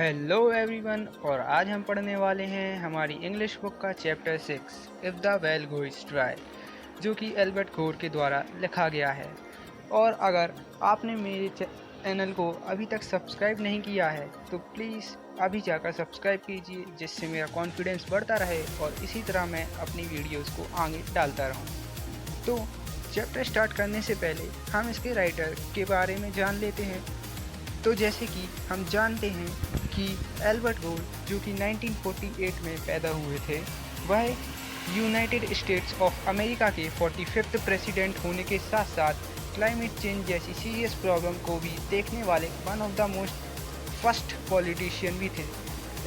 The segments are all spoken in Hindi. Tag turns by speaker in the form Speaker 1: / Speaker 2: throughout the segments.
Speaker 1: हेलो एवरीवन, और आज हम पढ़ने वाले हैं हमारी इंग्लिश बुक का chapter 6 if the well goes dry, जो कि एल्बर्ट गोर के द्वारा लिखा गया है। और अगर आपने मेरे चैनल को अभी तक सब्सक्राइब नहीं किया है तो प्लीज़ अभी जाकर सब्सक्राइब कीजिए, जिससे मेरा कॉन्फिडेंस बढ़ता रहे और इसी तरह मैं अपनी वीडियोज़ को आगे डालता रहूँ। तो चैप्टर स्टार्ट करने से पहले हम इसके राइटर के बारे में जान लेते हैं। तो जैसे कि हम जानते हैं कि एल्बर्ट गोर, जो कि 1948 में पैदा हुए थे, वह यूनाइटेड स्टेट्स ऑफ अमेरिका के 45th प्रेसिडेंट होने के साथ साथ क्लाइमेट चेंज जैसी सीरियस प्रॉब्लम को भी देखने वाले one of the most first politician भी थे।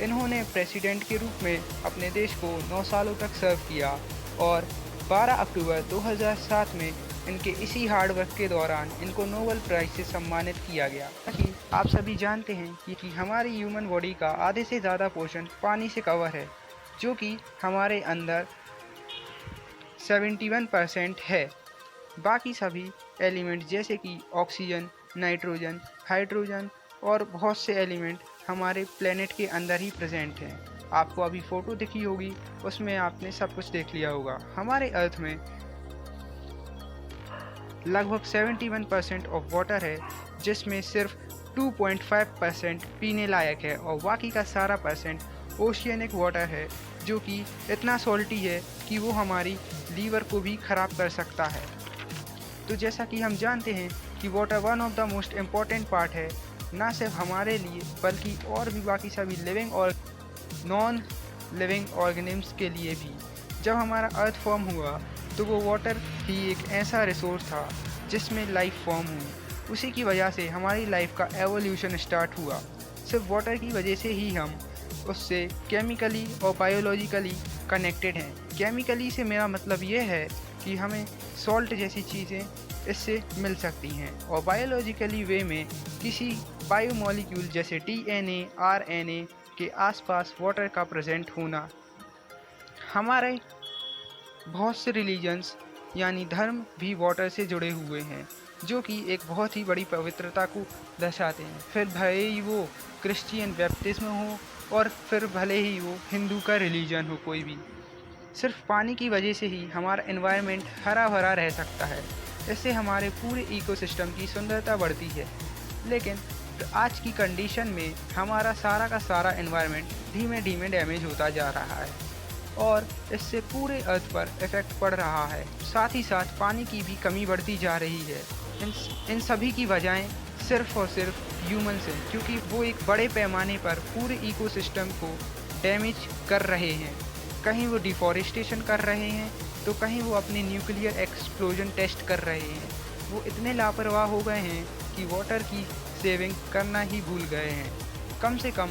Speaker 1: इन्होंने प्रेसिडेंट के रूप में अपने देश को 9 सालों तक सर्व किया और 12 अक्टूबर 2007 में इनके इसी हार्ड वर्क के दौरान इनको नोबेल प्राइज से सम्मानित किया गया। कि आप सभी जानते हैं कि हमारी ह्यूमन बॉडी का आधे से ज़्यादा पोर्शन पानी से कवर है, जो कि हमारे अंदर 71% है। बाकी सभी एलिमेंट जैसे कि ऑक्सीजन, नाइट्रोजन, हाइड्रोजन और बहुत से एलिमेंट हमारे प्लेनेट के अंदर ही प्रेजेंट हैं। आपको अभी फ़ोटो दिखी होगी, उसमें आपने सब कुछ देख लिया होगा। हमारे अर्थ में लगभग 71% ऑफ वाटर है, जिसमें सिर्फ 2.5% पीने लायक है और बाकी का सारा परसेंट ओशियनिक वाटर है, जो कि इतना सॉल्टी है कि वो हमारी लीवर को भी ख़राब कर सकता है। तो जैसा कि हम जानते हैं कि water one of the most important part है, ना सिर्फ हमारे लिए बल्कि और भी बाकी सभी लिविंग और नॉन लिविंग ऑर्गेनिम्स के लिए भी। जब हमारा अर्थ फॉर्म हुआ तो वो वाटर ही एक ऐसा रिसोर्स था जिसमें लाइफ फॉर्म हुई। उसी की वजह से हमारी लाइफ का एवोल्यूशन स्टार्ट हुआ। सिर्फ वाटर की वजह से ही हम उससे केमिकली और बायोलॉजिकली कनेक्टेड हैं। केमिकली से मेरा मतलब ये है कि हमें सॉल्ट जैसी चीज़ें इससे मिल सकती हैं, और बायोलॉजिकली वे में किसी बायोमॉलिक्यूल जैसे DNA, RNA के आसपास वाटर का प्रेजेंट होना। हमारे बहुत से रिलीजन्स यानी धर्म भी वाटर से जुड़े हुए हैं, जो कि एक बहुत ही बड़ी पवित्रता को दर्शाते हैं। फिर भले ही वो क्रिश्चियन बैप्टिज्म हो और फिर भले ही वो हिंदू का रिलीजन हो, कोई भी। सिर्फ पानी की वजह से ही हमारा एनवायरनमेंट हरा भरा रह सकता है। इससे हमारे पूरे इकोसिस्टम की सुंदरता बढ़ती है। लेकिन आज की कंडीशन में हमारा सारा का सारा एनवायरनमेंट धीमे धीमे डैमेज होता जा रहा है और इससे पूरे अर्थ पर इफ़ेक्ट पड़ रहा है। साथ ही साथ पानी की भी कमी बढ़ती जा रही है। इन सभी की वजहें सिर्फ और सिर्फ ह्यूमन्स हैं, क्योंकि वो एक बड़े पैमाने पर पूरे इकोसिस्टम को डैमेज कर रहे हैं। कहीं वो डिफॉरेस्टेशन कर रहे हैं तो कहीं वो अपने न्यूक्लियर एक्सप्लोजन टेस्ट कर रहे हैं। वो इतने लापरवाह हो गए हैं कि वाटर की सेविंग करना ही भूल गए हैं। कम से कम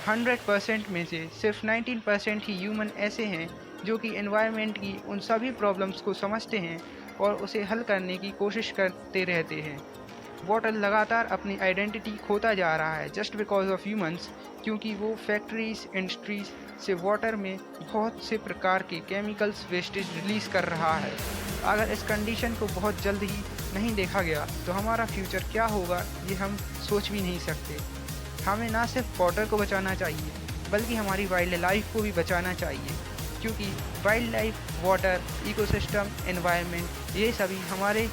Speaker 1: 100% में से सिर्फ 19% ही ह्यूमन ऐसे हैं जो कि एनवायरनमेंट की उन सभी प्रॉब्लम्स को समझते हैं और उसे हल करने की कोशिश करते रहते हैं। वाटर लगातार अपनी आइडेंटिटी खोता जा रहा है जस्ट बिकॉज ऑफ ह्यूमंस, क्योंकि वो फैक्ट्रीज, इंडस्ट्रीज से वाटर में बहुत से प्रकार के केमिकल्स वेस्टेज रिलीज़ कर रहा है। अगर इस कंडीशन को बहुत जल्द ही नहीं देखा गया तो हमारा फ्यूचर क्या होगा ये हम सोच भी नहीं सकते। हमें ना सिर्फ वाटर को बचाना चाहिए बल्कि हमारी वाइल्ड लाइफ को भी बचाना चाहिए, क्योंकि wild life, water, ecosystem, environment, ये सभी हमारे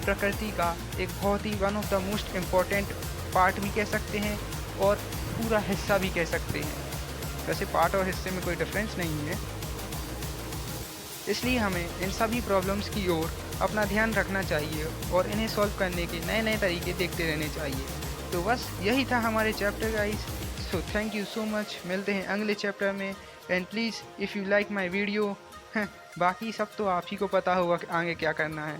Speaker 1: प्रकृति का एक बहुत ही one of the most important part भी कह सकते हैं और पूरा हिस्सा भी कह सकते हैं। वैसे पार्ट और हिस्से में कोई डिफरेंस नहीं है, इसलिए हमें इन सभी प्रॉब्लम्स की ओर अपना ध्यान रखना चाहिए और इन्हें सॉल्व करने के नए नए तरीके देखते रहने चाहिए। तो बस यही था हमारे chapter guys. So thank you so much. मिलते हैं अगले चैप्टर में। And please if you like my video, बाकी सब तो आप ही को पता होगा कि आगे क्या करना है।